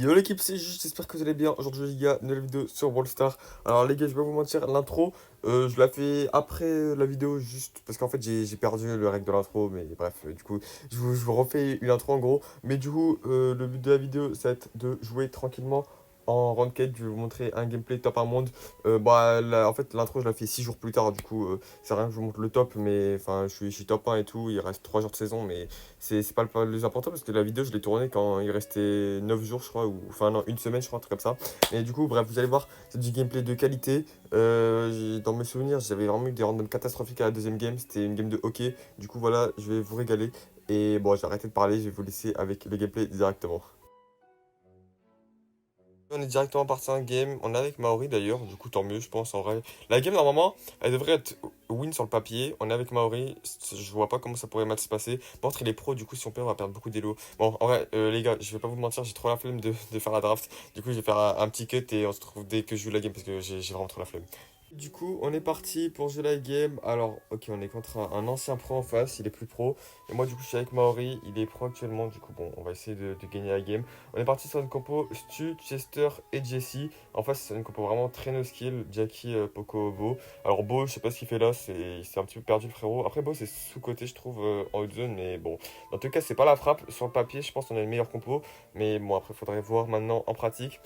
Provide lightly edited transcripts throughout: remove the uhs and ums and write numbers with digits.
Yo l'équipe, c'est juste, j'espère que vous allez bien. Aujourd'hui les gars, nouvelle vidéo sur Brawl Stars. Alors les gars, je vais pas vous mentir, l'intro, je la fais après la vidéo juste parce qu'en fait j'ai perdu le règle de l'intro. Mais bref, du coup, je vous refais une intro en gros. Mais du coup, le but de la vidéo, ça va être de jouer tranquillement en ranked. Je vais vous montrer un gameplay top un monde. En fait, l'intro, je la fais 6 jours plus tard. Du coup, c'est rien que je vous montre le top. Mais enfin, je suis top 1 et tout. Il reste 3 jours de saison. Mais c'est pas le plus important parce que la vidéo, je l'ai tournée quand il restait 9 jours, je crois, ou enfin, non, une semaine, je crois, un truc comme ça. Et du coup, bref, vous allez voir, c'est du gameplay de qualité. Dans mes souvenirs, j'avais vraiment eu des randoms catastrophiques à la deuxième game. C'était une game de hockey. Du coup, voilà, je vais vous régaler. Et bon, j'ai arrêté de parler, je vais vous laisser avec le gameplay directement. On est directement parti en game, on est avec Maori d'ailleurs, du coup tant mieux je pense en vrai. La game normalement, elle devrait être win sur le papier, on est avec Maori, je vois pas comment ça pourrait mal se passer. Par contre il est pro, du coup si on perd on va perdre beaucoup d'élo. Bon en vrai les gars, je vais pas vous mentir, j'ai trop la flemme de faire la draft. Du coup je vais faire un petit cut et on se retrouve dès que je joue la game parce que j'ai vraiment trop la flemme. Du coup, on est parti pour jouer la game. Alors, ok, on est contre un ancien pro en face, il est plus pro. Et moi, du coup, je suis avec Maori, il est pro actuellement. Du coup, bon, on va essayer de gagner la game. On est parti sur une compo Stu, Chester et Jesse. En face, c'est une compo vraiment très no skill. Jackie, Poco, Bo. Alors, Bo, je sais pas ce qu'il fait là, il s'est un petit peu perdu le frérot. Après, Bo, c'est sous-côté, je trouve, en haute zone. Mais bon, en tout cas, c'est pas la frappe. Sur le papier, je pense qu'on a une meilleure compo. Mais bon, après, faudrait voir maintenant en pratique.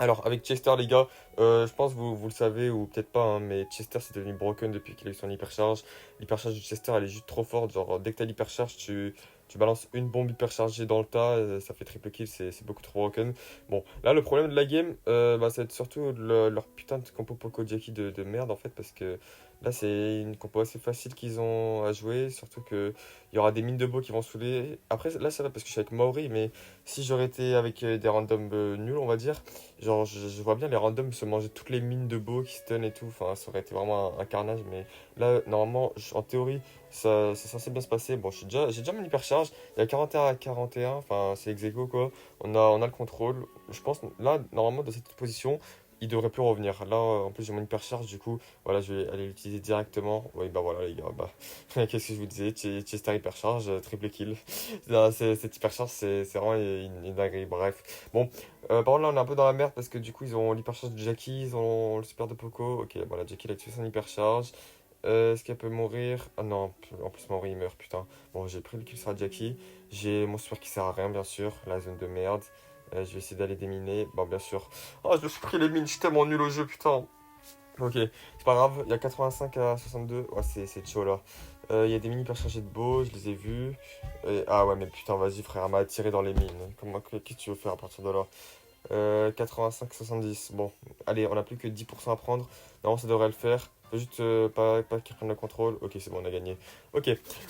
Alors, avec Chester, les gars, je pense que vous le savez, ou peut-être pas, hein, mais Chester c'est devenu broken depuis qu'il a eu son hypercharge. L'hypercharge de Chester, elle est juste trop forte. Genre, dès que t'as l'hypercharge, tu balances une bombe hyperchargée dans le tas, ça fait triple kill, c'est beaucoup trop broken. Bon, là, le problème de la game, ça va être surtout leur putain de compo Poco Jackie de merde, en fait, parce que là, c'est une compo assez facile qu'ils ont à jouer, surtout que il y aura des mines de beau qui vont saouler. Après, là, c'est vrai parce que je suis avec Maori, mais si j'aurais été avec des randoms nuls, on va dire. Genre, je vois bien les randoms se manger toutes les mines de beau qui stun et tout. Enfin, ça aurait été vraiment un carnage. Mais là, normalement, en théorie, ça c'est censé bien se passer. Bon, j'ai déjà mon hypercharge. Il y a 41 à 41. Enfin, c'est ex aequo, quoi. On a le contrôle. Je pense, là, normalement, dans cette position, il devrait plus revenir. Là, en plus, j'ai mon hypercharge. Du coup, voilà, je vais aller l'utiliser directement. Oui, bah voilà, les gars. Bah, qu'est-ce que je vous disais? Chester hypercharge, triple kill. Là, cette hypercharge, c'est vraiment une dinguerie. Bref. Bon. Par contre, là, on est un peu dans la merde parce que du coup, ils ont l'hypercharge de Jackie, ils ont le super de Poco. Ok, voilà, Jackie, il a tué son hypercharge. Est-ce qu'elle peut mourir? Ah non, en plus, Mauri, il meurt, putain. Bon, j'ai pris le kill sur Jackie. J'ai mon super qui sert à rien, bien sûr. La zone de merde. Je vais essayer d'aller déminer. Bon, bien sûr. Oh, je me suis pris les mines, je suis tellement nul au jeu, putain. Ok, c'est pas grave, il y a 85 à 62. Ouais, c'est chaud là. Il y a des mini hyperchargés de beau, je les ai vus. Ah ouais, mais putain, vas-y, frère, elle m'a attiré dans les mines. Qu'est-ce que tu veux faire à partir de là? 85-70. Bon, allez, on a plus que 10% à prendre. Non, ça devrait le faire. Faut juste pas qu'ils prennent le contrôle. Ok, c'est bon, on a gagné. Ok,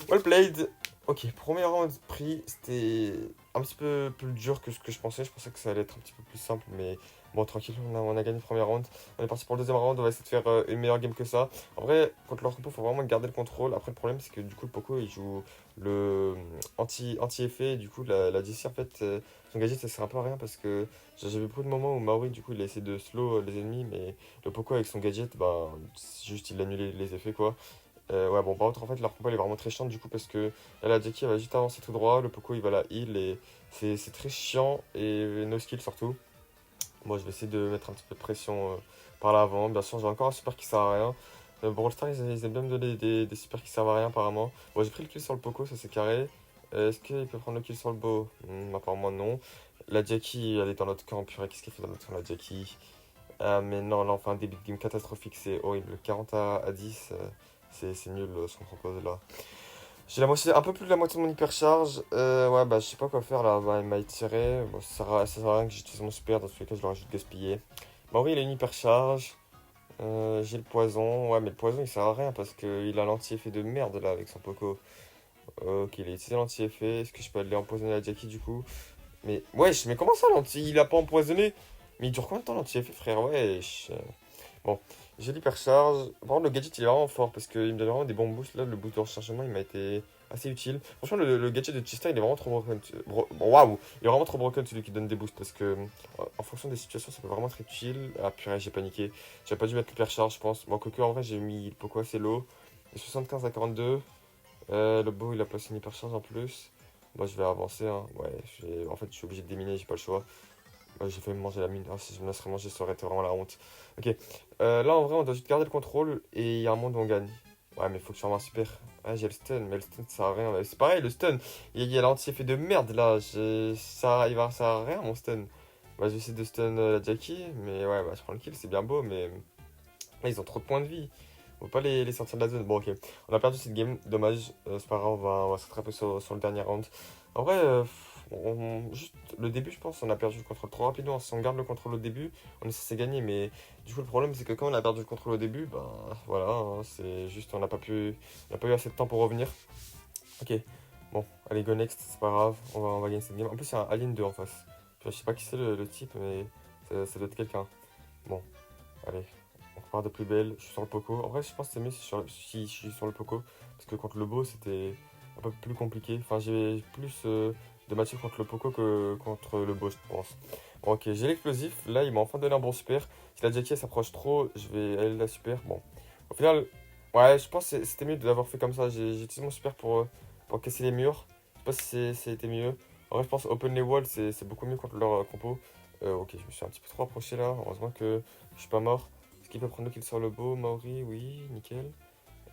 well played. Ok, premier round pris. C'était un petit peu plus dur que ce que je pensais. Je pensais que ça allait être un petit peu plus simple, mais bon, tranquille, on a gagné le premier round. On est parti pour le deuxième round. On va essayer de faire une meilleure game que ça. En vrai, contre leur compo, faut vraiment garder le contrôle. Après, le problème, c'est que du coup, le Poco, il joue le anti-effet. Du coup, la DC, en fait, son gadget, ça sert un peu à rien parce que. J'avais beaucoup de moments où Maori, du coup, il a essayé de slow les ennemis, mais le Poco avec son gadget, bah, juste il annulait les effets, quoi. Ouais, bon, par contre, en fait, leur compo elle est vraiment très chiante, du coup, parce que là, la Jackie, elle va juste avancer tout droit, le Poco, il va la heal, et c'est très chiant, et no skill surtout. Moi, je vais essayer de mettre un petit peu de pression par l'avant. Bien sûr, j'ai encore un super qui sert à rien. Brawl Stars, ils aiment bien me donner des super qui servent à rien, apparemment. Bon, j'ai pris le kill sur le Poco, ça c'est carré. Est-ce qu'il peut prendre le kill sur le Beau? Apparemment, non. La Jackie, elle est dans notre camp. Purée, qu'est-ce qu'elle fait dans notre camp, la Jackie? Ah, mais non, là, on fait un début de game catastrophique, c'est horrible. 40 à 10, c'est nul ce qu'on propose là. J'ai la moitié, un peu plus de la moitié de mon hypercharge. Ouais, bah, je sais pas quoi faire là. Bah, il m'a étiré. Bon, ça sert à rien que j'utilise mon super. Dans tous les cas, je l'aurais juste gaspillé. Bah, oui, il a une hypercharge. J'ai le poison. Ouais, mais le poison il sert à rien parce qu'il a l'anti-effet de merde là avec son Poco. Ok, il a utilisé l'anti-effet. Est-ce que je peux aller empoisonner la Jackie du coup? Mais wesh, mais comment ça l'anti? Il a pas empoisonné? Mais il dure combien de temps l'anti-effet, frère? Wesh. Bon, j'ai l'hypercharge. Par contre, le gadget il est vraiment fort parce qu'il me donne vraiment des bons boosts. Là, le boost de rechargement il m'a été assez utile. Franchement, le gadget de Chester il est vraiment trop broken. Waouh! Il est vraiment trop broken celui qui donne des boosts parce que en fonction des situations ça peut vraiment être utile. Ah purée, j'ai paniqué. J'avais pas dû mettre l'hypercharge, je pense. Bon, quoique en vrai, j'ai mis pourquoi assez low. Et 75 à 42. Le beau il a passé une hypercharge en plus. Moi, je vais avancer, hein. Ouais, en fait, je suis obligé de déminer, j'ai pas le choix. Ouais, j'ai fait manger la mine. Ah, si je me laisserais manger, ça aurait été vraiment la honte. Ok. Là, en vrai, on doit juste garder le contrôle et il y a un monde où on gagne. Ouais, mais faut que je fasse un super. Ah, j'ai le stun, mais le stun, ça sert à rien. C'est pareil, le stun. Il y a l'anti-effet de merde là. Ça sert à rien, mon stun. Bah, je vais essayer de stun la Jackie, mais ouais, bah, je prends le kill, c'est bien beau, mais là, ils ont trop de points de vie. On peut pas les sortir de la zone. Bon, ok. On a perdu cette game, dommage. C'est pas grave, on va s'attraper sur le dernier round. En vrai, juste le début, je pense, on a perdu le contrôle trop rapidement. Si on garde le contrôle au début, on est censé gagner. Mais du coup, le problème, c'est que quand on a perdu le contrôle au début, ben voilà, hein, c'est juste, on n'a pas eu assez de temps pour revenir. Ok, bon, allez, go next, c'est pas grave, on va gagner cette game. En plus, il y a un Alien 2 en face. Je sais pas qui c'est le type, mais ça doit être quelqu'un. Bon, allez, on repart de plus belle. Je suis sur le Poco. En vrai, je pense que c'est mieux si je suis sur le Poco. Parce que contre le Beau, c'était un peu plus compliqué. Enfin, j'ai plus de matchs contre le Poco que contre le Beau, je pense. Bon, ok, j'ai l'explosif. Là, il m'a enfin donné un bon super. Si la Jackie elle s'approche trop, je vais aller la super. Bon, au final, ouais, je pense que c'était mieux de l'avoir fait comme ça. J'ai utilisé mon super pour casser les murs. Je sais pas si c'était mieux. En vrai, je pense open les walls, c'est beaucoup mieux contre leur compo. Ok, je me suis un petit peu trop approché là. Heureusement que je suis pas mort. Est-ce qu'il peut prendre le kill sur le beau? Maori, oui, nickel.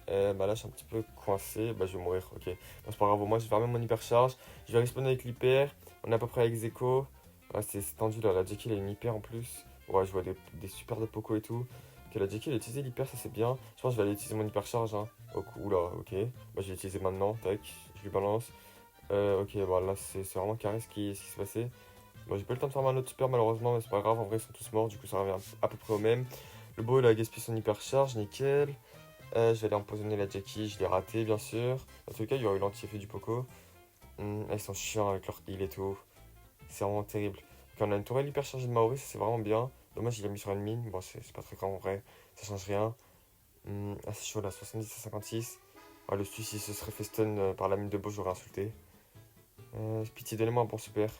Bah là, je suis un petit peu coincé. Bah, je vais mourir, ok. Bon, c'est pas grave, moi, je vais fermer mon hypercharge. Je vais respawner avec l'hyper. On est à peu près avec Zeko. Ouais, c'est tendu là. La Jackie, elle a une hyper en plus. Ouais, je vois des super de Poco et tout. Ok, la Jackie, elle a utilisé l'hyper, ça c'est bien. Je pense que je vais aller utiliser mon hypercharge. Hein. Oula, ok. Bah, je vais l'utiliser maintenant. Tac, je lui balance. Ok, bah là, c'est vraiment carré ce qui s'est passé. Bon, j'ai pas eu le temps de faire un autre super malheureusement, mais c'est pas grave, en vrai ils sont tous morts, du coup ça revient à peu près au même. Le beau il a gaspillé son hypercharge, nickel. Je vais aller empoisonner la Jackie, je l'ai raté bien sûr. Dans tous les cas, il y aura eu l'anti-effet du Poco. Ils sont chiants avec leur heal et tout. C'est vraiment terrible. Ok, on a une tourelle hyper chargée de Maori, ça c'est vraiment bien. Dommage, il a mis sur une mine. Bon, c'est pas très grave en vrai, ça change rien. Ah, c'est chaud là, 70 à 56. Ouais, le stu, s'il se serait fait stun par la mine de beau, j'aurais insulté. Pitié, donnez-moi un bon super.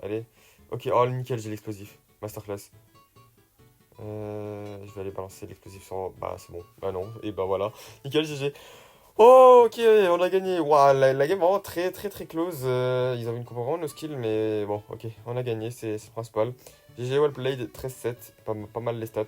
Allez. Ok, oh nickel, j'ai l'explosif. Masterclass. Je vais aller balancer l'explosif sur. Bah, c'est bon. Bah, non. Et bah, voilà. Nickel, GG. Oh, ok, on a gagné. Waouh, la game vraiment très, très, très close. Ils avaient une compo vraiment no skill, mais bon, ok, on a gagné, c'est le principal. GG, well played, 13-7. Pas mal les stats.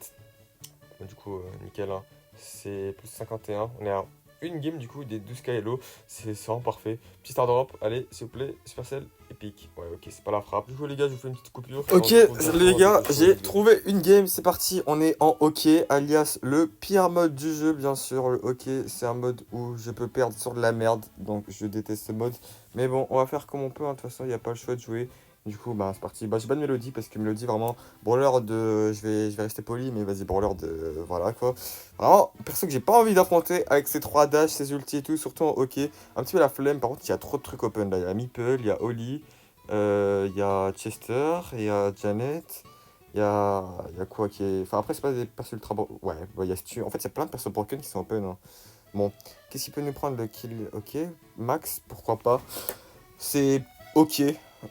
Du coup, nickel. Hein. C'est plus 51. On est à une game du coup des 12 KLO. C'est vraiment parfait. Petit star drop. Allez, s'il vous plaît. Supercell, épique. Ouais, ok, c'est pas la frappe. Du coup, les gars, je vous fais une petite coupure. Et on Ok, se retrouve les bientôt avec gars, autre chose. j'ai trouvé une game, c'est parti, on est en hockey, alias le pire mode du jeu, bien sûr. Le hockey, c'est un mode où je peux perdre sur de la merde, donc je déteste ce mode. Mais bon, on va faire comme on peut, hein. De toute façon, il n'y a pas le choix de jouer. Du coup, bah, c'est parti. Bah, j'ai pas de mélodie, parce que mélodie, vraiment, brawler de... Je vais rester poli, mais vas-y, brawler de... Voilà, quoi. Vraiment, perso que j'ai pas envie d'affronter avec ses 3 dash, ses ultis et tout, surtout en hockey. Un petit peu la flemme, par contre, il y a trop de trucs open, là. Il y a Meeple, il y a Oli. Il y a Chester, il y a Janet, il y a quoi qui est. Enfin, après, c'est pas des persos ultra. Ouais, bah, il y a Stu. En fait, il y a plein de persos broken qui sont open. Hein. Bon, qu'est-ce qu'il peut nous prendre le kill? Ok. Max, pourquoi pas. C'est ok.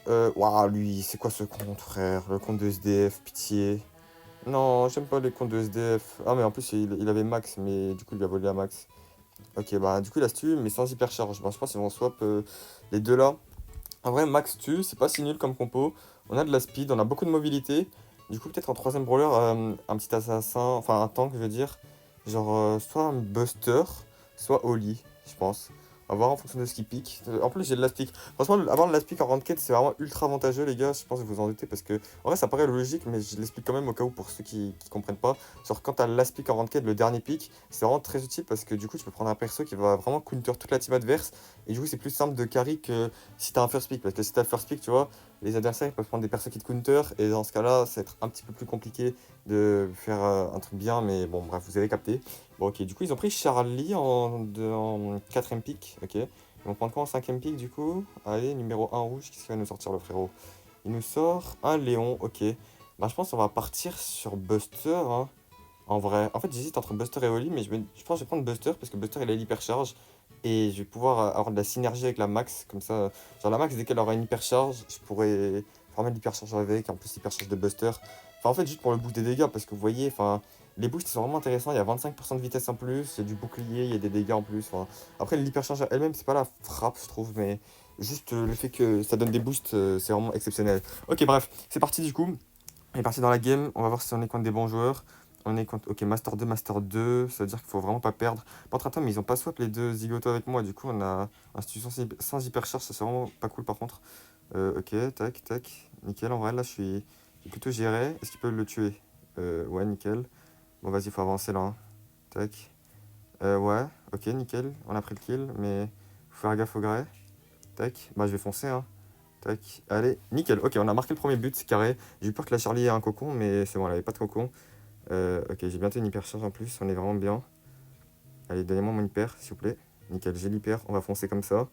Waouh, lui, c'est quoi ce compte, frère? Le compte de SDF, pitié. Non, j'aime pas les comptes de SDF. Ah, mais en plus, il avait Max, mais du coup, il lui a volé à Max. Ok, bah, du coup, il a Stu, mais sans hypercharge. Bon, je pense qu'ils vont swap les deux là. En vrai, max tu, c'est pas si nul comme compo. On a de la speed, on a beaucoup de mobilité. Du coup, peut-être en troisième brawler, un petit assassin, enfin un tank, je veux dire. Genre, soit un buster, soit Oli, je pense. On va voir en fonction de ce qui pique. En plus, j'ai de l'aspic. Franchement, avoir de l'aspic en ranked, c'est vraiment ultra avantageux, les gars. Je pense que vous en doutez parce que, en vrai, ça paraît logique, mais je l'explique quand même au cas où pour ceux qui comprennent pas. Genre, quand t'as l'aspic en ranked, le dernier pick, c'est vraiment très utile parce que du coup, tu peux prendre un perso qui va vraiment counter toute la team adverse. Et du coup, c'est plus simple de carry que si t'as un first pick. Parce que si t'as le first pick, tu vois, les adversaires ils peuvent prendre des persos qui te counter. Et dans ce cas-là, ça va être un petit peu plus compliqué de faire un truc bien. Mais bon, bref, vous avez capté. Bon, ok, du coup, ils ont pris Charlie en 4ème pick. Ok. Ils vont prendre quoi en 5ème pick, du coup? Allez, numéro 1 rouge. Qu'est-ce qu'il va nous sortir, le frérot? Il nous sort un Léon. Ok. Bah, je pense qu'on va partir sur Buster. Hein. En vrai, en fait, j'hésite entre Buster et Oli, mais je pense que je vais prendre Buster parce que Buster il a l'hypercharge et je vais pouvoir avoir de la synergie avec la Max. Comme ça, genre la Max, dès qu'elle aura une hypercharge, je pourrais former l'hypercharge avec, en plus l'hypercharge de Buster. Enfin, en fait, juste pour le boost des dégâts, parce que vous voyez, enfin, les boosts ils sont vraiment intéressants. Il y a 25% de vitesse en plus, il y a du bouclier, il y a des dégâts en plus. Enfin, après, l'hypercharge elle-même, c'est pas la frappe, je trouve, mais juste le fait que ça donne des boosts, c'est vraiment exceptionnel. Ok, bref, c'est parti du coup. On est parti dans la game, on va voir si on est contre des bons joueurs. On est contre, ok, Master 2, ça veut dire qu'il faut vraiment pas perdre. Par contre, attends, mais ils ont pas swap les deux zigotos avec moi, du coup on a institution sans hypercharge, ça c'est vraiment pas cool par contre. Ok, tac, tac, nickel, en vrai là je suis plutôt géré. Est-ce qu'ils peuvent le tuer? Ouais, nickel. Bon, vas-y, faut avancer là, hein. Tac. Ouais, ok, nickel, on a pris le kill, mais faut faire gaffe au gré. Tac, bah je vais foncer, hein. Tac, allez, nickel. Ok, on a marqué le premier but, c'est carré. J'ai eu peur que la Charlie ait un cocon, mais c'est bon, elle avait pas de cocon. Ok, j'ai bientôt une hyper charge en plus, on est vraiment bien. Allez, donnez-moi mon hyper, s'il vous plaît. Nickel, j'ai l'hyper, on va foncer comme ça.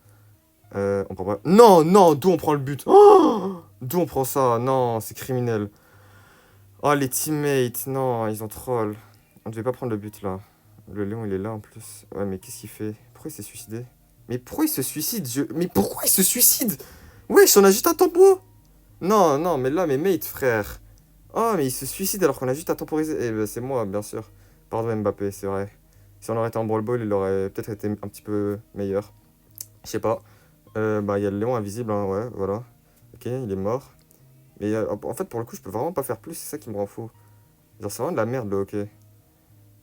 On prend pas. Non, non, d'où on prend le but? Oh, d'où on prend ça? Non, c'est criminel. Oh, les teammates, non, ils ont troll. On devait pas prendre le but là. Le lion, il est là en plus. Ouais, mais qu'est-ce qu'il fait? Pourquoi il s'est suicidé? Mais pourquoi il se suicide? Mais pourquoi il se suicide? Wesh, on a juste un tempo! Non, non, mais là, mes mates, frère. Oh, mais il se suicide alors qu'on a juste à temporiser. Eh ben, c'est moi, bien sûr. Pardon, Mbappé, c'est vrai. Si on aurait été en Brawl Ball, il aurait peut-être été un petit peu meilleur. Je sais pas. Bah, il y a le lion invisible, hein, ouais, voilà. Ok, il est mort. Mais en fait, pour le coup, je peux vraiment pas faire plus, c'est ça qui me rend fou. Genre, c'est vraiment de la merde, le hockey.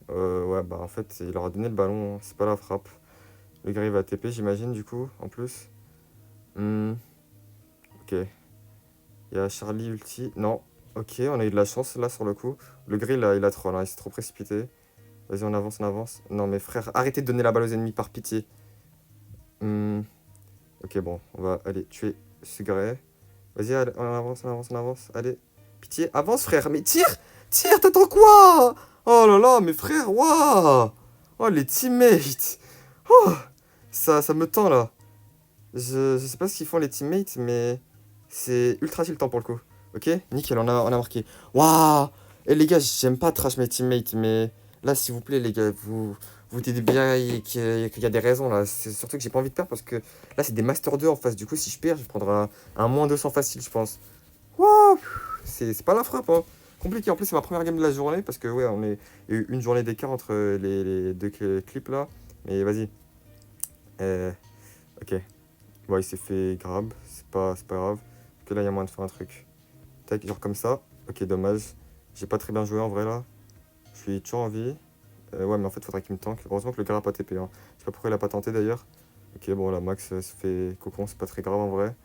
Ouais, bah, en fait, il leur a donné le ballon, c'est pas la frappe. Le gars, il va TP, j'imagine, du coup, en plus. Ok. Il y a Charlie ulti. Non. Ok, on a eu de la chance là sur le coup. Le grill, là, il a troll, hein, il s'est trop précipité. Vas-y, on avance, on avance. Non, mais frère, arrêtez de donner la balle aux ennemis par pitié. Hmm, Ok, bon, on va aller tuer ce gré. Vas-y, allez, on avance, on avance, on avance. Allez, pitié, avance, frère. Mais tire! Tire, t'attends quoi? Oh là là, mes frères, waouh! Oh, les teammates! Oh, ça me tend là. Je sais pas ce qu'ils font les teammates, mais c'est ultra tiltant pour le coup. Ok, nickel, on a marqué. Waouh! Et les gars, j'aime pas trash mes teammates, mais là, s'il vous plaît, les gars, vous dites bien qu'il y a des raisons là. C'est surtout que j'ai pas envie de perdre parce que là, c'est des Master 2 en face. Du coup, si je perds, je vais prendre un moins 200 facile, je pense. Waouh! C'est pas la frappe, hein. Compliqué. En plus, c'est ma première game de la journée parce que, ouais, il y a eu une journée d'écart entre les deux clips là. Mais vas-y. Ok. Bon, il s'est fait grab, c'est pas grave. Que là, il y a moyen de faire un truc. Tac, genre comme ça. Ok, dommage. J'ai pas très bien joué en vrai là. Je suis toujours en vie. Ouais, mais en fait, faudrait qu'il me tank. Heureusement que le gars a pas TP, hein. Je sais pas pourquoi il a pas tenté d'ailleurs. Ok, bon, là, Max se fait cocon, c'est pas très grave en vrai.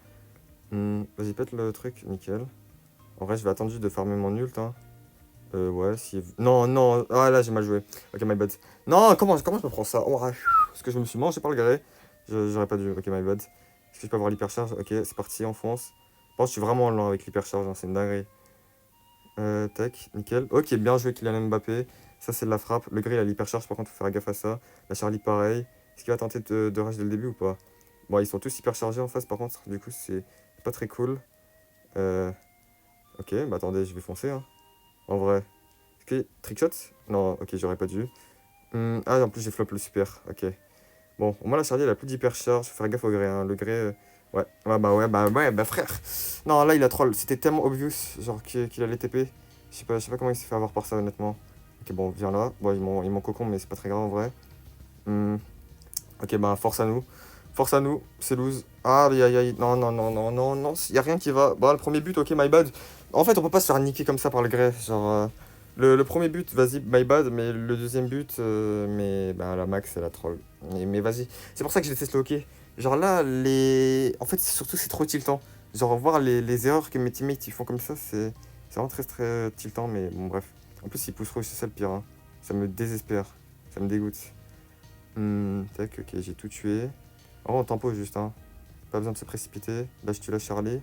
Vas-y, pète le truc, nickel. En vrai, je vais attendre juste de farmer mon ult, hein. Ouais, si. Non, non. Ah, là, j'ai mal joué. Ok, my bad. Non, comment je me prends ça? Oh, parce que je me suis mangé par le gré. J'aurais pas dû. Ok, my bad. Est-ce que je peux avoir l'hypercharge? Ok, c'est parti, on fonce. Bon, je suis vraiment lent avec l'hypercharge, hein, c'est une dinguerie. Tac, nickel. Ok, bien joué Kylian Mbappé. Ça, c'est de la frappe. Le gris, il a l'hypercharge, par contre, faut faire gaffe à ça. La Charlie, pareil. Est-ce qu'il va tenter de rush dès le début ou pas? Bon, ils sont tous hyper chargés en face, par contre, du coup, c'est pas très cool. Euh, ok, bah attendez, je vais foncer, hein. En vrai. Est-ce que trickshot? Non, ok, j'aurais pas dû. Ah, en plus, j'ai flop le super. Ok. Bon, au moins, la Charlie, elle a plus d'hypercharge. Faut faire gaffe au gré, hein. Le gré. Ouais. Ouais, bah, frère. Non, là, il a troll. C'était tellement obvious, genre, qu'il allait TP. Je sais pas comment il s'est fait avoir par ça, honnêtement. Ok, bon, viens là. Bon, ils m'ont cocon, mais c'est pas très grave en vrai. Hmm, Ok, bah, force à nous. Force à nous, c'est lose. Ah, aïe, aïe, aïe. Non, non, non, non, non, non. Y a rien qui va. Bah, le premier but, ok, my bad. En fait, on peut pas se faire niquer comme ça par le gré. Genre, le premier but, vas-y, my bad. Mais le deuxième but, mais bah, la max, c'est la troll. Mais vas-y. C'est pour ça que je déteste le hockey. Genre là, En fait, surtout, c'est trop tiltant. Genre, voir les erreurs que mes teammates ils font comme ça, c'est vraiment très, très tiltant. Mais bon, bref. En plus, ils poussent rouge, c'est ça le pire, hein. Ça me désespère. Ça me dégoûte. Tac, ok, j'ai tout tué. Oh, on tempo juste, hein. Pas besoin de se précipiter. Là, je tue la Charlie.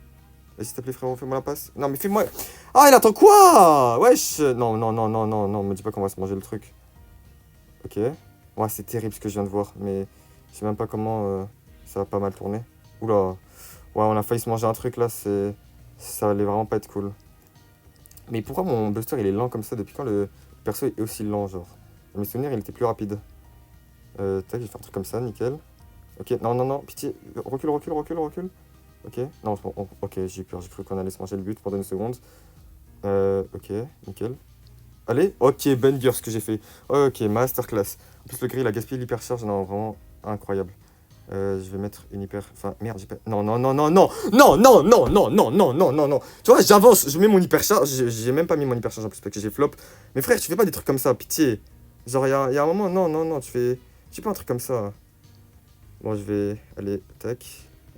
Vas-y, s'il te plaît, frérot, fais-moi la passe. Non, mais fais-moi. Ah, il attend quoi? Wesh. Non, non, non, non, non, non, me dis pas qu'on va se manger le truc. Ok. Ouais, c'est terrible ce que je viens de voir, mais je sais même pas comment ça va pas mal tourner. Oula. Ouais, on a failli se manger un truc là, ça allait vraiment pas être cool. Mais pourquoi mon Buster il est lent comme ça? Depuis quand le perso est aussi lent, genre? Dans mes souvenirs, il était plus rapide. Tac, je vais faire un truc comme ça, nickel. Ok, non, non, non, pitié. Recule, recule, recule, recule. Ok, non, ok, j'ai eu peur, j'ai cru qu'on allait se manger le but pendant une seconde. Ok, nickel. Allez, ok, banger ce que j'ai fait. Ok, masterclass. En plus, le gris, il a gaspillé l'hypercharge, non, vraiment incroyable. Je vais mettre une hyper... Enfin, merde, j'ai pas... Non, non, non, non, non. Non, non, non, non, non, non, non, non, non. Tu vois, j'avance, je mets mon hypercharge. J'ai même pas mis mon hypercharge en plus parce que j'ai flop. Mais frère, tu fais pas des trucs comme ça, pitié. Genre, y a un moment, non, non, non, tu fais... Tu fais pas un truc comme ça. Bon, je vais... Allez, tac.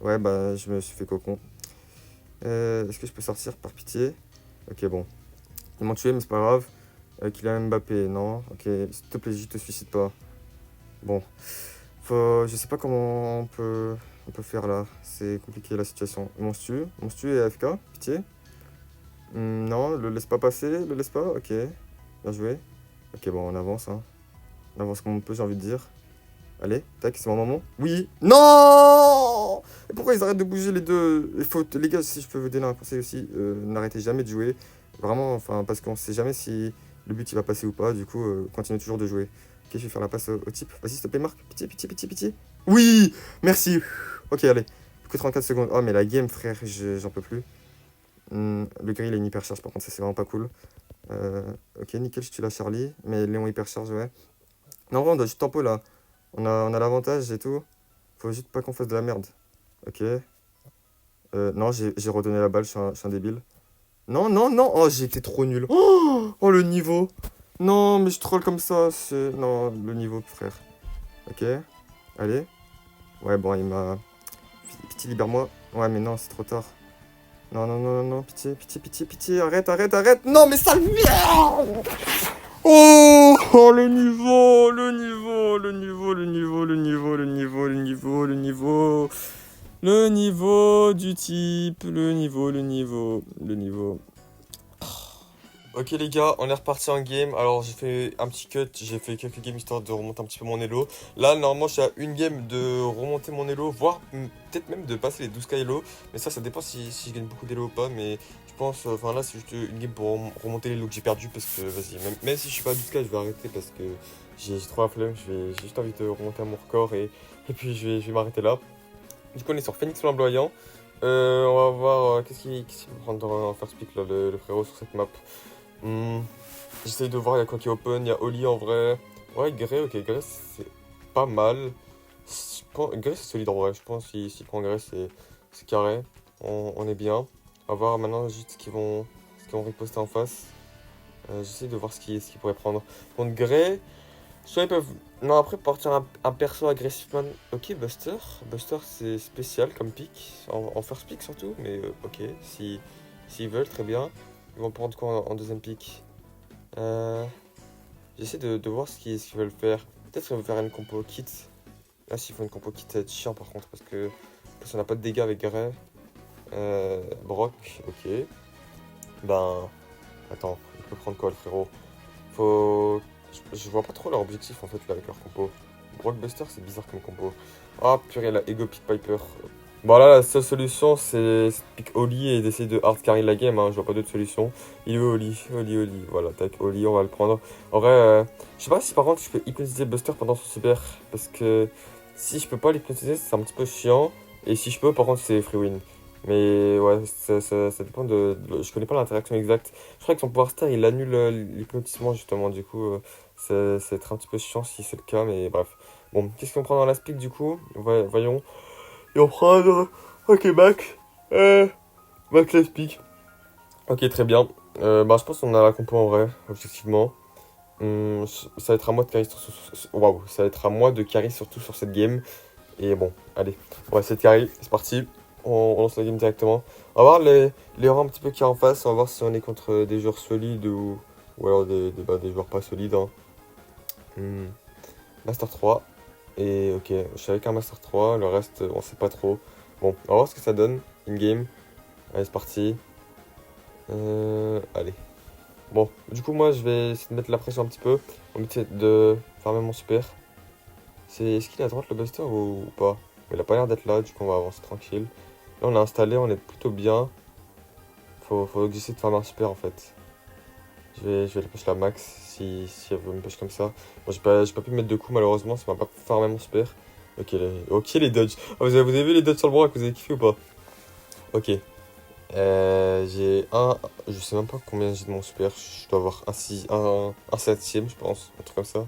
Ouais, bah, je me suis fait cocon. Est-ce que je peux sortir par pitié? Ok, bon. Ils m'ont tué, mais c'est pas grave. Kylian Mbappé, non. Ok, s'il te plaît, juste te suicide pas. Bon. Je sais pas comment on peut faire là. C'est compliqué la situation. Monstu et AFK, pitié. Non, le laisse pas passer, le laisse pas. Ok, bien joué. Ok, bon, on avance, hein. On avance comme on peut, j'ai envie de dire. Allez, tac, c'est mon moment. Oui. Non. Et pourquoi ils arrêtent de bouger les deux? Il faut, les gars, si je peux vous donner un conseil aussi, n'arrêtez jamais de jouer. Vraiment, enfin, parce qu'on sait jamais si le but il va passer ou pas. Du coup, continuez toujours de jouer. Ok, je vais faire la passe au type. Vas-y, s'il te plaît, Marc. Pitié, pitié, pitié, pitié. Oui. Merci. Ok, allez. Plus que 34 secondes. Oh, mais la game, frère, j'en peux plus. Le gris, il a une hypercharge, par contre, ça c'est vraiment pas cool. Ok, nickel, je tue la Charlie. Mais Léon hypercharge, ouais. Non, en vrai, on doit juste tempo là. On a l'avantage et tout. Faut juste pas qu'on fasse de la merde. Ok. Non, j'ai redonné la balle, je suis un débile. Non, non, non. Oh, j'ai été trop nul. Oh, le niveau. Non, mais je troll comme ça. Non, le niveau, frère. Ok. Allez. Ouais, bon, il m'a... Pitié, libère-moi. Ouais, mais non, c'est trop tard. Non, non, non, non, non. Pitié, pitié, pitié, pitié. Arrête, arrête, arrête. Non, mais sale merde. Oh, oh, le niveau, le niveau, le niveau, le niveau, le niveau, le niveau, le niveau, le niveau. Le niveau du type, le niveau. Ok les gars, on est reparti en game. Alors j'ai fait un petit cut, j'ai fait quelques games histoire de remonter un petit peu mon elo. Là normalement je suis à une game de remonter mon elo, voire peut-être même de passer les 12k elo. Mais ça dépend si je gagne beaucoup d'elo ou pas. Mais je pense, enfin là c'est juste une game pour remonter l'elo que j'ai perdu. Parce que vas-y, même si je suis pas à 12k, je vais arrêter parce que j'ai trop la flemme. J'ai juste envie de remonter à mon record et puis je vais m'arrêter là. Du coup on est sur Phoenix Flamboyant. On va voir qu'est-ce qu'il va prendre dans First Pick là, le frérot sur cette map. J'essaye de voir, il y a quoi qui est open, il y a Oli en vrai. Ouais, Grey, ok, Grey c'est pas mal. Grey c'est solide en vrai, je pense s'il prend Grey c'est carré. On est bien. On va voir maintenant juste ce qu'ils vont riposter en face. J'essaye de voir ce qu'ils pourraient prendre. Contre Grey, soit ils peuvent... Non, après partir un perso agressif man. Ok, Buster. Buster c'est spécial comme pick, en first pick surtout, mais ok, s'ils veulent, très bien. Ils vont prendre quoi en deuxième pick? J'essaie de voir ce qu'ils veulent faire. Peut-être qu'ils vont faire une compo kit. Là, s'ils font une compo kit, ça va être chiant par contre, parce que on n'a pas de dégâts avec Grey. Brock, ok. Ben, attends, il peut prendre quoi le frérot? Faut... Je vois pas trop leur objectif en fait là avec leur compo. Brock Buster, c'est bizarre comme compo. Ah purée, la Ego Pick Piper. Bon là, la seule solution c'est de pick Oli et d'essayer de hard carry la game, hein. Je vois pas d'autre solution. Il est où Oli? Oli, voilà, tac, Oli, on va le prendre. En vrai, je sais pas si par contre je peux hypnotiser Buster pendant son super. Parce que si je peux pas l'hypnotiser, c'est un petit peu chiant. Et si je peux, par contre, c'est free win. Mais ouais, ça dépend je connais pas l'interaction exacte. Je crois que son pouvoir star il annule l'hypnotisement justement, du coup, ça va être un petit peu chiant si c'est le cas, mais bref. Bon, qu'est-ce qu'on prend dans la speak du coup? Voyons. Et on prend. Ok, Mac. Mac la speak. Ok, très bien. Bah, je pense qu'on a la compo en vrai, objectivement. Ça va être à moi de carry Waouh, ça va être à moi de carry surtout sur cette game. Et bon, allez, on va essayer de carry, c'est parti. On lance la game directement. On va voir les rangs un petit peu qu'il y a en face. On va voir si on est contre des joueurs solides ou alors des joueurs pas solides, hein. Master 3. Et ok, je suis avec un Master 3, le reste on sait pas trop. Bon, on va voir ce que ça donne in-game. Allez, c'est parti. Allez. Bon, du coup moi je vais essayer de mettre la pression un petit peu. On va essayer de farmer mon super. Est-ce qu'il est à droite le Buster ou pas? Il a pas l'air d'être là, du coup on va avancer tranquille. Là on l'a installé, on est plutôt bien. Faut que j'essaie de farmer un super en fait. Je vais le push la max si elle veut me push comme ça. Bon, j'ai pas pu mettre de coups malheureusement, ça m'a pas farmé mon super. Ok les dodges. Oh, vous avez vu les dodges sur le bras que vous avez kiffé ou pas? Ok. J'ai un... Je sais même pas combien j'ai de mon super. Je dois avoir un septième je pense. Un truc comme ça.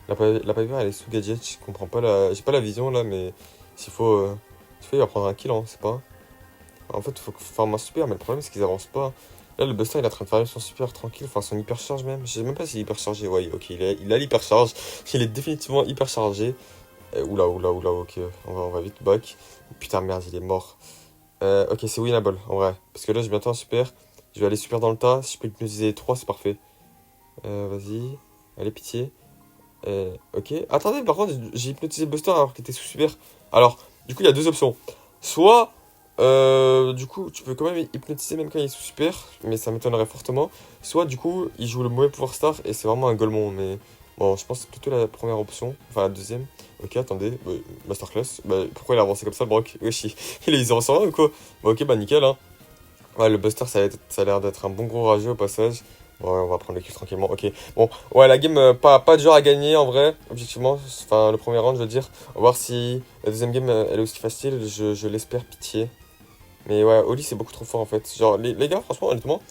La Piper, elle est sous gadget. Je comprends pas la. J'ai pas la vision là, mais s'il faut, il va prendre un kill, hein, c'est pas. En fait, il faut farmer un super, mais le problème, c'est qu'ils avancent pas. Là, le Buster, il est en train de faire son super tranquille, enfin son hypercharge même. Je sais même pas s'il est hyperchargé. Ouais, ok, il a l'hypercharge. Il est définitivement hyperchargé. Oula, oula, oula, ok, on va vite back. Putain, merde, il est mort. Ok, c'est winnable en vrai. Parce que là, j'ai bientôt un super. Je vais aller super dans le tas. Si je peux hypnotiser les 3, c'est parfait. Vas-y. Allez, pitié. Ok. Attendez, par contre, j'ai hypnotisé le Buster alors qu'il était sous super. Alors, du coup, il y a deux options. Soit, du coup, tu peux quand même hypnotiser même quand il est sous super, mais ça m'étonnerait fortement. Soit, du coup, il joue le mauvais pouvoir star et c'est vraiment un golemon. Mais bon, je pense que c'est plutôt la première option. Enfin, la deuxième. Ok, attendez. Masterclass. Bah, pourquoi il a avancé comme ça, le Brock? Wesh, il est 0-100 ou quoi? Bah, ok, bah nickel, hein. Ouais, le Buster, ça a l'air d'être un bon gros rageux au passage. Ouais, on va prendre le kill tranquillement. Ok. Bon, ouais, la game, pas de genre à gagner en vrai, objectivement. Enfin, le premier round, je veux dire. On va voir si la deuxième game, elle est aussi facile. Je l'espère, pitié. Mais ouais, Oli, c'est beaucoup trop fort en fait. Genre, les gars, franchement, honnêtement,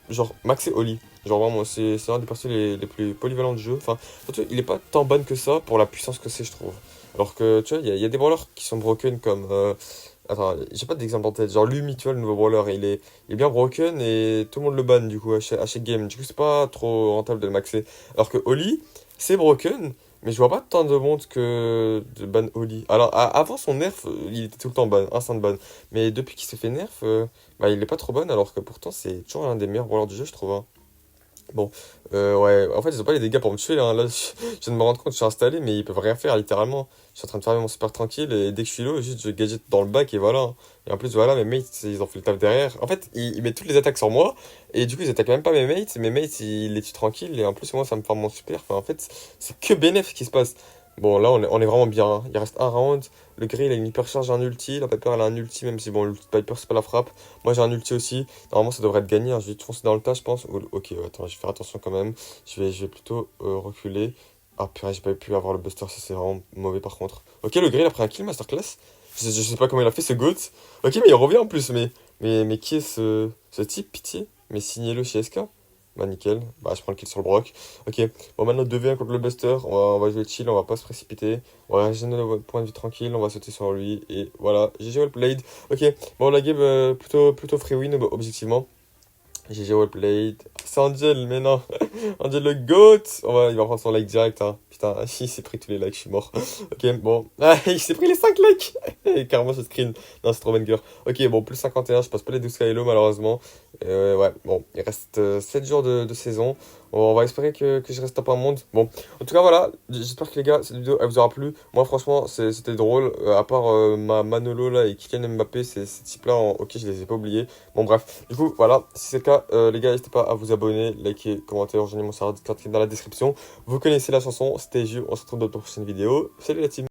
genre, Max et Oli. Genre, vraiment, c'est un des persos les plus polyvalents du jeu. Enfin, surtout, il est pas tant ban que ça pour la puissance que c'est, je trouve. Alors que, tu vois, il y a des brawlers qui sont broken comme. Attends, j'ai pas d'exemple en tête. Genre, Lumi, tu vois, le nouveau brawler, il est bien broken et tout le monde le ban du coup à chaque game. Du coup, c'est pas trop rentable de le maxer. Alors que Oli, c'est broken, mais je vois pas tant de monde que de ban Oli. Alors, avant son nerf, il était tout le temps ban, instant ban. Mais depuis qu'il s'est fait nerf, bah, il est pas trop bon, alors que pourtant, c'est toujours l'un des meilleurs brawlers du jeu, je trouve, hein. Bon, ouais, en fait, ils ont pas les dégâts pour me tuer, hein. Là, je viens de me rendre compte, je suis installé, mais ils peuvent rien faire, littéralement. Je suis en train de faire mon super tranquille, et dès que je suis low, juste je gadget dans le bac, et voilà, hein. Et en plus, voilà, mes mates, ils ont fait le taf derrière. En fait, ils mettent toutes les attaques sur moi, et du coup, ils attaquent même pas mes mates, ils les tuent tranquille, et en plus, moi, ça me farme mon super. Enfin, en fait, c'est que bénéf qui se passe. Bon, là, on est vraiment bien, hein. Il reste un round. Le gris, il a une hypercharge, un ulti. La Piper, elle a un ulti, même si, bon, l'ulti de Piper, c'est pas la frappe. Moi, j'ai un ulti aussi. Normalement, ça devrait être gagné, hein. Je vais vite foncer dans le tas, je pense. Ok, ouais, attends, je vais faire attention quand même. Je vais plutôt reculer. Ah, purée, j'ai pas pu avoir le buster, ça c'est vraiment mauvais par contre. Ok, le gris, il a pris un kill, masterclass. Je sais pas comment il a fait ce GOAT. Ok, mais il revient en plus, mais qui est ce type, pitié? Mais signez-le chez SK. Bah, nickel. Bah, je prends le kill sur le Brock. Ok, bon, maintenant 2v1 contre le buster. On va jouer chill, on va pas se précipiter. On va régénérer le point de vue tranquille, on va sauter sur lui. Et voilà, GG well played. Ok, bon, la game, plutôt free win, objectivement. GG well played. C'est Angel, mais non. Angel le GOAT. Il va prendre son like direct, hein. Putain, il s'est pris tous les likes, je suis mort. Ok, bon. Ah, il s'est pris les 5 likes. Carrément, ce screen. Non, c'est trop banger. Ok, bon, plus 51, je passe pas les 12 Kylo, malheureusement. Ouais, bon, il reste 7 jours de saison. On va espérer que je reste top 1 monde. Bon, en tout cas, voilà. J'espère que les gars, cette vidéo, elle vous aura plu. Moi, franchement, c'était drôle. À part Manolo, là, et Kylian Mbappé, ces types-là, ok, je les ai pas oubliés. Bon, bref. Du coup, voilà. Si c'est le cas, les gars, n'hésitez pas à vous abonner, liker, commenter, rejoindre mon serveur Discord qui est dans la description. Vous connaissez la chanson, Stay You. On se retrouve dans de prochaine vidéo. Salut la team!